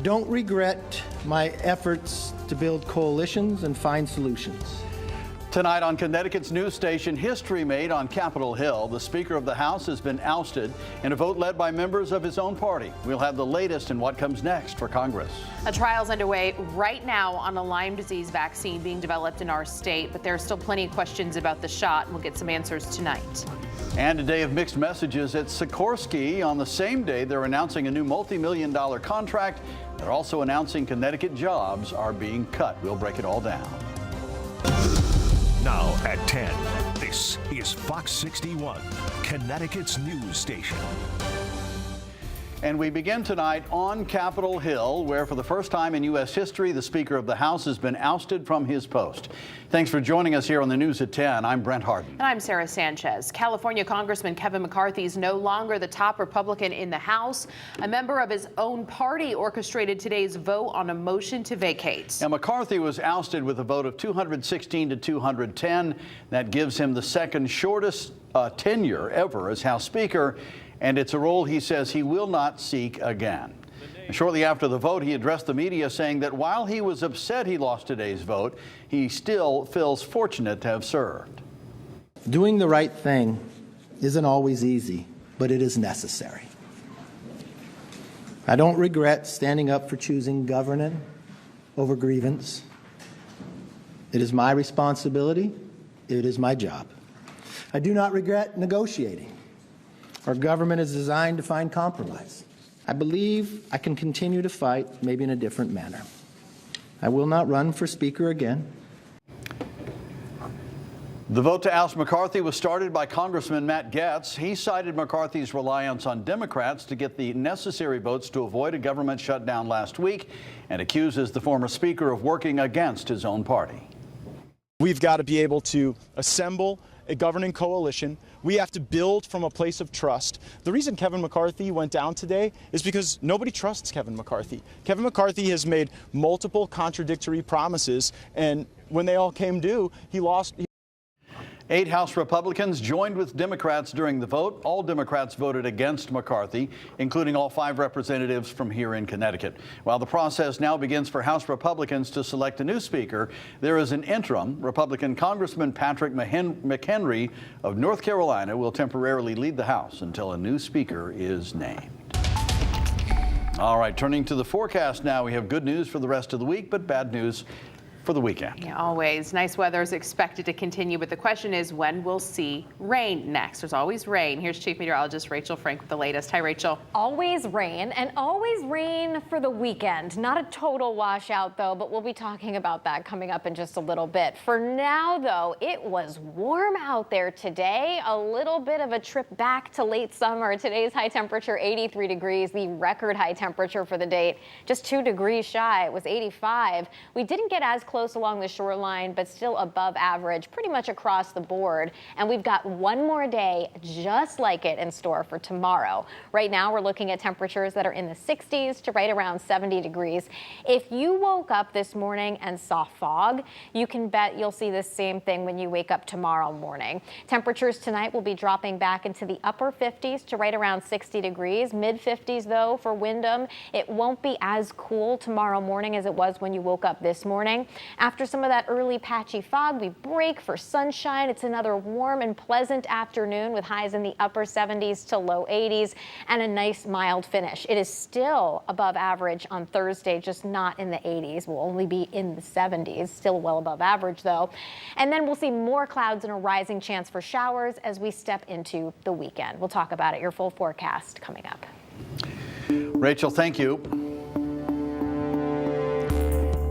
I don't regret my efforts to build coalitions and find solutions. Tonight on Connecticut's news station, history made on Capitol Hill. The Speaker of the House has been ousted in a vote led by members of his own party. We'll have the latest in what comes next for Congress. A trial's underway right now on a Lyme disease vaccine being developed in our state, but there are still plenty of questions about the shot, and we'll get some answers tonight. And a day of mixed messages at Sikorsky. On the same day, they're announcing a new multi-million-dollar contract. They're also announcing Connecticut jobs are being cut. We'll break it all down. Now at 10, this is Fox 61, Connecticut's news station. And we begin tonight on Capitol Hill, where for the first time in U.S. history, the Speaker of the House has been ousted from his post. Thanks for joining us here on the News at 10. I'm Brent Harden. And I'm Sarah Sanchez. California Congressman Kevin McCarthy is no longer the top Republican in the House. A member of his own party orchestrated today's vote on a motion to vacate. Now, McCarthy was ousted with a vote of 216 to 210. That gives him the second shortest tenure ever as House Speaker. And it's a role he says he will not seek again. And shortly after the vote, he addressed the media saying that while he was upset he lost today's vote, he still feels fortunate to have served. Doing the right thing isn't always easy, but it is necessary. I don't regret standing up for choosing governance over grievance. It is my responsibility. It is my job. I do not regret negotiating. Our government is designed to find compromise. I believe I can continue to fight, maybe in a different manner. I will not run for Speaker again. The vote to oust McCarthy was started by Congressman Matt Gaetz. He cited McCarthy's reliance on Democrats to get the necessary votes to avoid a government shutdown last week and accuses the former Speaker of working against his own party. We've got to be able to assemble a governing coalition. We have to build from a place of trust. The reason Kevin McCarthy went down today is because nobody trusts Kevin McCarthy. Kevin McCarthy has made multiple contradictory promises, and when they all came due, he lost. 8 House Republicans joined with Democrats during the vote. All Democrats voted against McCarthy, including all 5 representatives from here in Connecticut. While the process now begins for House Republicans to select a new Speaker, there is an interim. Republican Congressman Patrick McHenry of North Carolina will temporarily lead the House until a new Speaker is named. All right, turning to the forecast now. We have good news for the rest of the week, but bad news for the weekend. Yeah, always. Nice weather is expected to continue, but the question is when we'll see rain next. There's always rain. Here's Chief Meteorologist Rachel Frank with the latest. Hi, Rachel. Always rain, and always rain for the weekend. Not a total washout, though, but we'll be talking about that coming up in just a little bit. For now, though, it was warm out there today. A little bit of a trip back to late summer. Today's high temperature, 83 degrees, the record high temperature for the date. Just 2 degrees shy. It was 85. We didn't get as close along the shoreline, but still above average pretty much across the board. And we've got one more day just like it in store for tomorrow. Right now we're looking at temperatures that are in the 60s to right around 70 degrees. If you woke up this morning and saw fog, you can bet you'll see the same thing when you wake up tomorrow morning. Temperatures tonight will be dropping back into the upper 50s to right around 60 degrees. Mid 50s though for Wyndham. It won't be as cool tomorrow morning as it was when you woke up this morning. After some of that early patchy fog, we break for sunshine. It's another warm and pleasant afternoon with highs in the upper 70s to low 80s and a nice mild finish. It is still above average on Thursday, just not in the 80s. We'll only be in the 70s, still well above average though. And then we'll see more clouds and a rising chance for showers as we step into the weekend. We'll talk about it, your full forecast coming up. Rachel, thank you.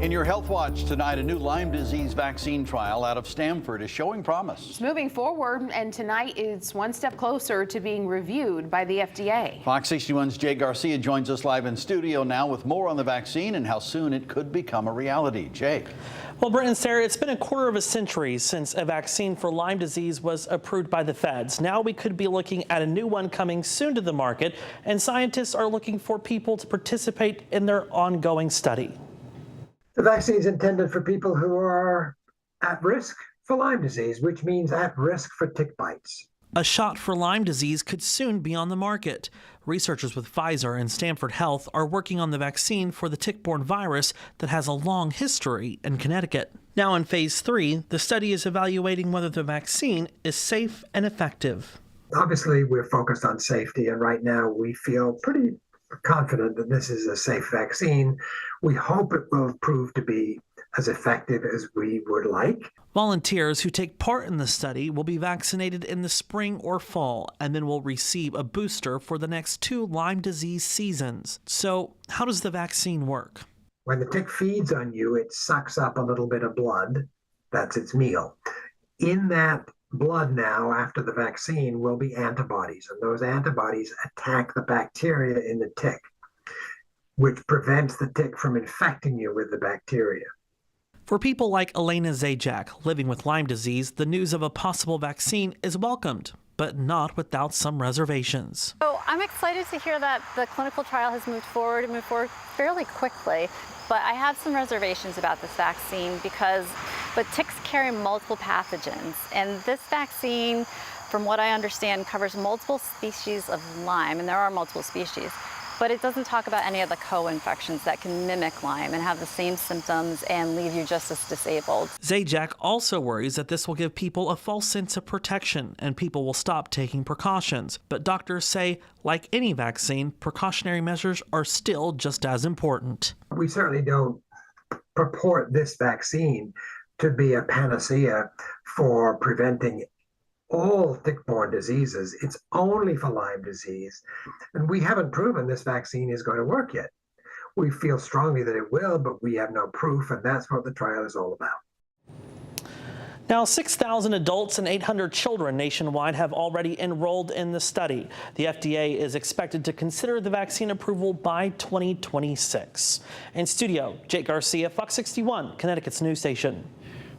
In your Health Watch tonight, a new Lyme disease vaccine trial out of Stanford is showing promise. It's moving forward, and tonight it's one step closer to being reviewed by the FDA. Fox 61's Jay Garcia joins us live in studio now with more on the vaccine and how soon it could become a reality. Jay. Well, Brent and Sarah, it's been a quarter of a century since a vaccine for Lyme disease was approved by the feds. Now we could be looking at a new one coming soon to the market, and scientists are looking for people to participate in their ongoing study. The vaccine is intended for people who are at risk for Lyme disease, which means at risk for tick bites. A shot for Lyme disease could soon be on the market. Researchers with Pfizer and Stanford Health are working on the vaccine for the tick-borne virus that has a long history in Connecticut. Now in phase 3, the study is evaluating whether the vaccine is safe and effective. Obviously, we're focused on safety, and right now we feel pretty confident that this is a safe vaccine. We hope it will prove to be as effective as we would like. Volunteers who take part in the study will be vaccinated in the spring or fall and then will receive a booster for the next 2 Lyme disease seasons. So, how does the vaccine work? When the tick feeds on you, it sucks up a little bit of blood. That's its meal. In that blood now, after the vaccine, will be antibodies, and those antibodies attack the bacteria in the tick, which prevents the tick from infecting you with the bacteria. For people like Elena Zajac living with Lyme disease, the news of a possible vaccine is welcomed, but not without some reservations. So I'm excited to hear that the clinical trial has moved forward fairly quickly, but I have some reservations about this vaccine because ticks carry multiple pathogens, and this vaccine, from what I understand, covers multiple species of Lyme, and there are multiple species. But it doesn't talk about any of the co-infections that can mimic Lyme and have the same symptoms and leave you just as disabled. Zajac also worries that this will give people a false sense of protection and people will stop taking precautions. But doctors say, like any vaccine, precautionary measures are still just as important. We certainly don't purport this vaccine to be a panacea for preventing all tick-borne diseases. It's only for Lyme disease. And we haven't proven this vaccine is going to work yet. We feel strongly that it will, but we have no proof, and that's what the trial is all about. Now, 6,000 adults and 800 children nationwide have already enrolled in the study. The FDA is expected to consider the vaccine approval by 2026. In studio, Jake Garcia, Fox 61, Connecticut's news station.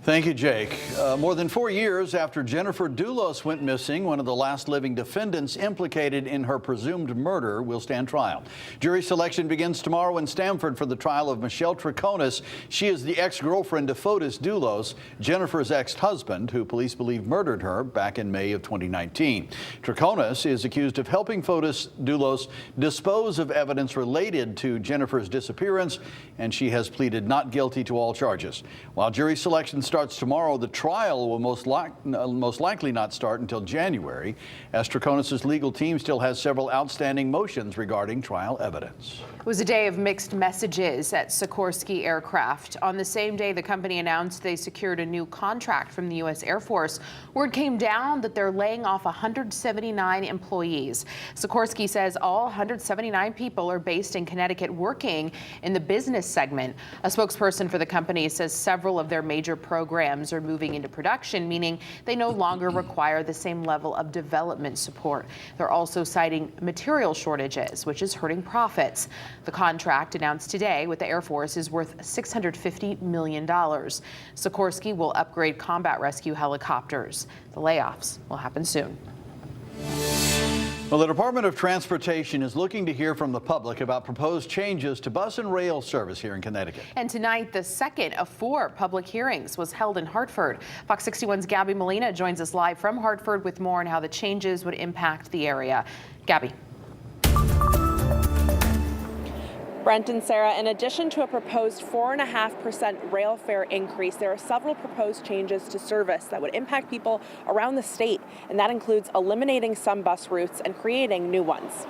Thank you, Jake. More than 4 years after Jennifer Dulos went missing, one of the last living defendants implicated in her presumed murder will stand trial. Jury selection begins tomorrow in Stamford for the trial of Michelle Draconis. She is the ex-girlfriend of Fotis Dulos, Jennifer's ex-husband, who police believe murdered her back in May of 2019. Draconis is accused of helping Fotis Dulos dispose of evidence related to Jennifer's disappearance, and she has pleaded not guilty to all charges. While jury selection starts tomorrow, the trial will most likely not start until January, as Draconis' legal team still has several outstanding motions regarding trial evidence. It was a day of mixed messages at Sikorsky Aircraft. On the same day, the company announced they secured a new contract from the U.S. Air Force. Word came down that they're laying off 179 employees. Sikorsky says all 179 people are based in Connecticut working in the business segment. A spokesperson for the company says several of their major programs are moving into production, meaning they no longer require the same level of development support. They're also citing material shortages, which is hurting profits. The contract announced today with the Air Force is worth $650 million. Sikorsky will upgrade combat rescue helicopters. The layoffs will happen soon. Well, the Department of Transportation is looking to hear from the public about proposed changes to bus and rail service here in Connecticut. And tonight, the second of 4 public hearings was held in Hartford. Fox 61's Gabby Molina joins us live from Hartford with more on how the changes would impact the area. Gabby. Brent and Sarah, in addition to a proposed 4.5% rail fare increase, there are several proposed changes to service that would impact people around the state, and that includes eliminating some bus routes and creating new ones.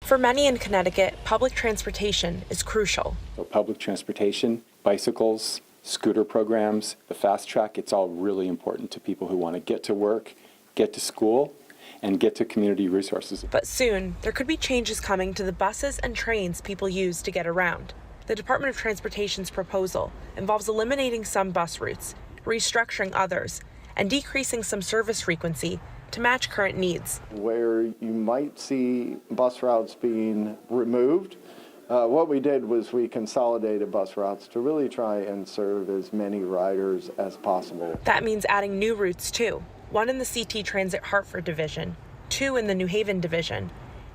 For many in Connecticut, public transportation is crucial. So public transportation, bicycles, scooter programs, the fast track, it's all really important to people who want to get to work, get to school, and get to community resources. But soon, there could be changes coming to the buses and trains people use to get around. The Department of Transportation's proposal involves eliminating some bus routes, restructuring others, and decreasing some service frequency to match current needs. Where you might see bus routes being removed, what we did was we consolidated bus routes to really try and serve as many riders as possible. That means adding new routes too. 1 in the CT Transit Hartford division, 2 in the New Haven division,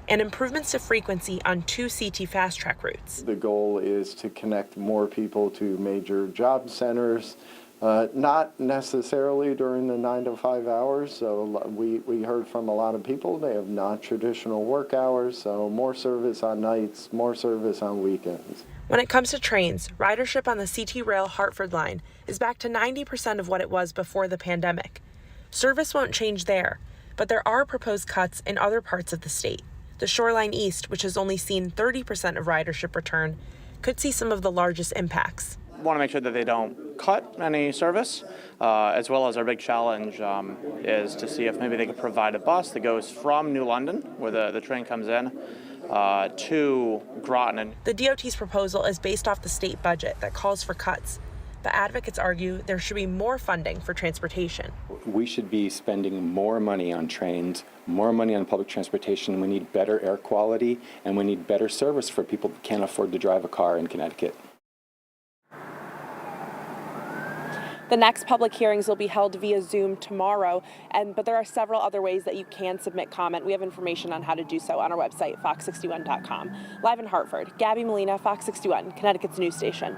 and improvements to frequency on 2 CT fast track routes. The goal is to connect more people to major job centers, Not necessarily during the 9 to 5 hours. So we heard from a lot of people, they have not traditional work hours. So more service on nights, more service on weekends. When it comes to trains, ridership on the CT Rail Hartford line is back to 90% of what it was before the pandemic. Service won't change there, but there are proposed cuts in other parts of the state. The Shoreline East, which has only seen 30% of ridership return, could see some of the largest impacts. Want to make sure that they don't cut any service, as well as our big challenge is to see if maybe they could provide a bus that goes from New London, where the train comes in, to Groton. The DOT's proposal is based off the state budget that calls for cuts, but advocates argue there should be more funding for transportation. We should be spending more money on trains, more money on public transportation. We need better air quality, and we need better service for people that can't afford to drive a car in Connecticut. The next public hearings will be held via Zoom tomorrow, but there are several other ways that you can submit comment. We have information on how to do so on our website, fox61.com. Live in Hartford, Gabby Molina, Fox 61, Connecticut's news station.